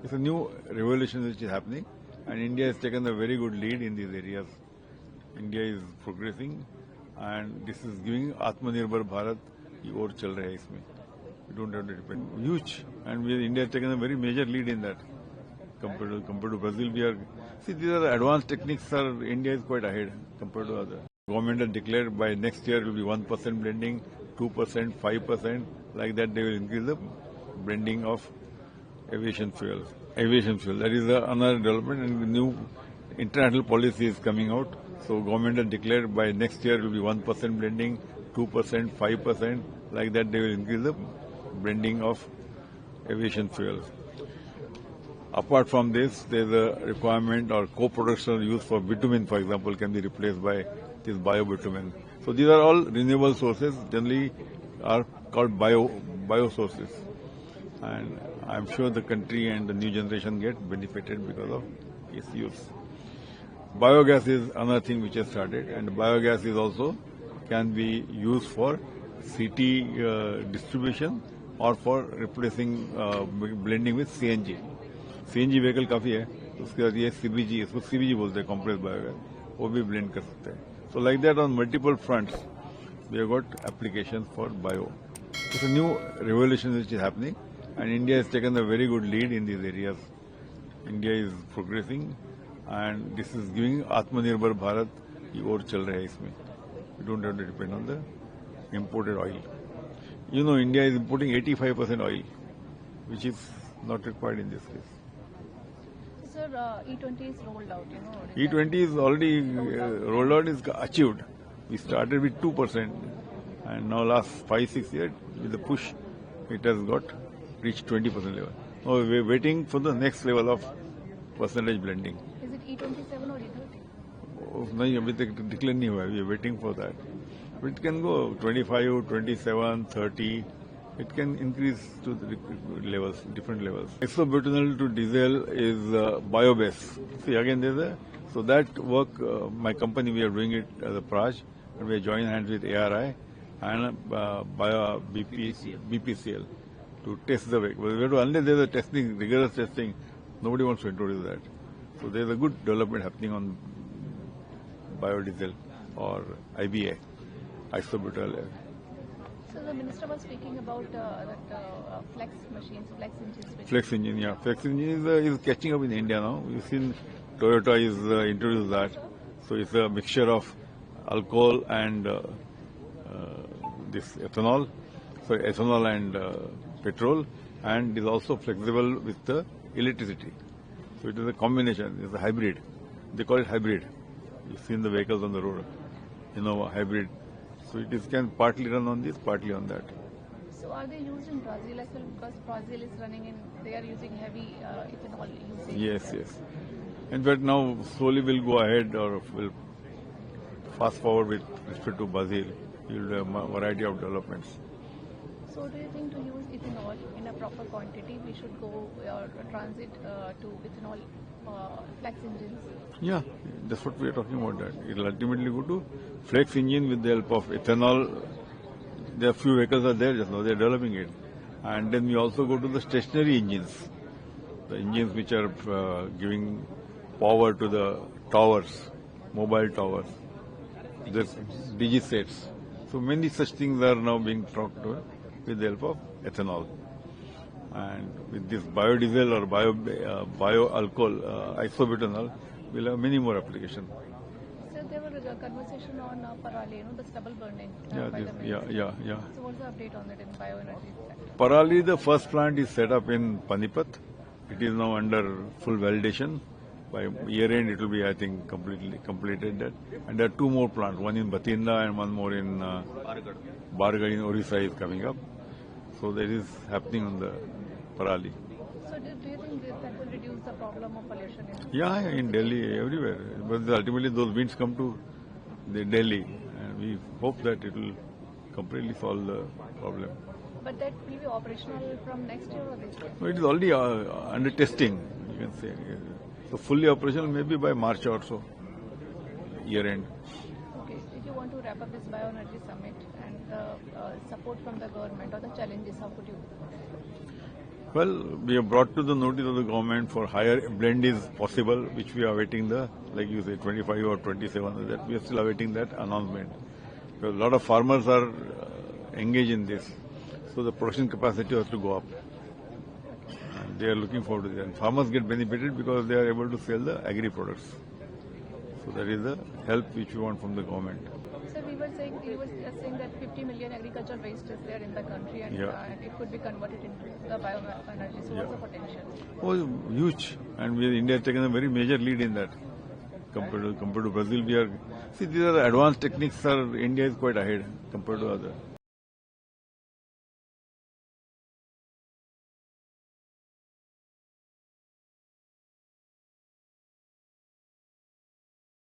It's a new revolution which is happening, and India has taken a very good lead in these areas. India is progressing, and this is giving Atmanirbhar Bharat की ओर चल रहा है इसमें. We don't have to depend. Huge, and India has taken a very major lead in that. Compared to Brazil, these are advanced techniques. India is quite ahead compared to others. Government has declared by next year it will be 1% blending, 2%, 5%. Like that, they will increase the blending of aviation fuel. That is another development, and new international policy is coming out. So government has declared by next year it will be 1% blending, 2%, 5%. Like that, they will increase the blending of aviation fuels. Apart from this, there is a requirement or co-production use for bitumen, for example, can be replaced by this bio-bitumen. So these are all renewable sources, generally are called bio sources. And I'm sure the country and the new generation get benefited because of its use. Biogas is another thing which has started, and biogas is also can be used for city distribution or for replacing blending with CNG. CNG vehicle काफी है, उसके बाद ये CBG, इसको CBG बोलते हैं, compressed biogas, वो भी blend कर सकते हैं. So like that on multiple fronts, we have got applications for bio. It's a new revolution which is happening, and India has taken a very good lead in these areas. India is progressing, and this is giving Atmanirbhar Bharat की ओर चल रहा है इसमें. We don't have to depend on the imported oil. You know, India is importing 85% oil, which is not required in this case. Sir, E20 is rolled out, E20 is already rolled out, is achieved. We started with 2%, and now last 5-6 years, with the push, it has got reached 20% level. Now we're waiting for the next level of percentage blending. Is it E27 or E30? नहीं, अभी तक declare नहीं हुआ है. We are waiting for that. But it can go 25, 27, 30. It can increase to the levels, different levels. Isobutanol to diesel is bio-based. See, again, so that work, my company, we are doing it as a Praj, and we are joining hands with ARI and BPCL to test the vehicle. Unless there is a testing, rigorous testing, nobody wants to introduce that. So there is a good development happening on biodiesel or IBA, isobutanol. So the minister was speaking about flex machines, flex engines. Flex engine, yeah. Flex engine is catching up in India now. You've seen Toyota is introduced that. So it's a mixture of alcohol and this ethanol. So ethanol and petrol, and is also flexible with the electricity. So it is a combination. It's a hybrid. They call it hybrid. You've seen the vehicles on the road. Hybrid. So it can partly run on this, partly on that. So are they used in Brazil as well? Because Brazil is running in, they are using heavy ethanol usage. Yes. In fact, now slowly we'll go ahead, or we'll fast forward with respect to Brazil. You'll have a variety of developments. So do you think to use ethanol in a proper quantity, we should go or transit to ethanol flex engines? Yeah, that's what we are talking about. That it will ultimately go to flex engine with the help of ethanol. There are few vehicles are there just now. They are developing it, and then we also go to the stationary engines, the engines which are giving power to the towers, mobile towers. There's DG sets. So many such things are now being talked to with the help of ethanol. And with this biodiesel or bio alcohol, isobutanol, we'll have many more applications. Sir, there was a conversation on Parali, the stubble burning. Yeah. So what's the update on that in bioenergy sector? Parali, the first plant is set up in Panipat. It is now under full validation. By year end, it will be, I think, completely completed that. And there are two more plants, one in Bathinda and one more in Bargarh in Orissa is coming up. So that is happening on the Parali. So do you think that will reduce the problem of pollution? Yeah, in Delhi, everywhere. But ultimately those winds come to Delhi, and we hope that it will completely solve the problem. But that will be operational from next year or this year? No, it is already under testing, you can say. So fully operational maybe by March or so, year end. Okay. If you want to wrap up this bioenergy summit and the support from the government or the challenges, how could you? Well, we have brought to the notice of the government for higher blend is possible, which we are awaiting like you say, 25 or 27. That we are still awaiting that announcement. Because a lot of farmers are engaged in this, so the production capacity has to go up. And they are looking forward to that. And farmers get benefited because they are able to sell the agri products. So that is the help which we want from the government. So you were saying that 50 million agricultural waste is there in the country, and, Yeah. and it could be converted into the bioenergy. So what's the potential? Oh, huge. And India has taken a very major lead in that. Compared to Brazil, these are the advanced techniques. India is quite ahead compared to others.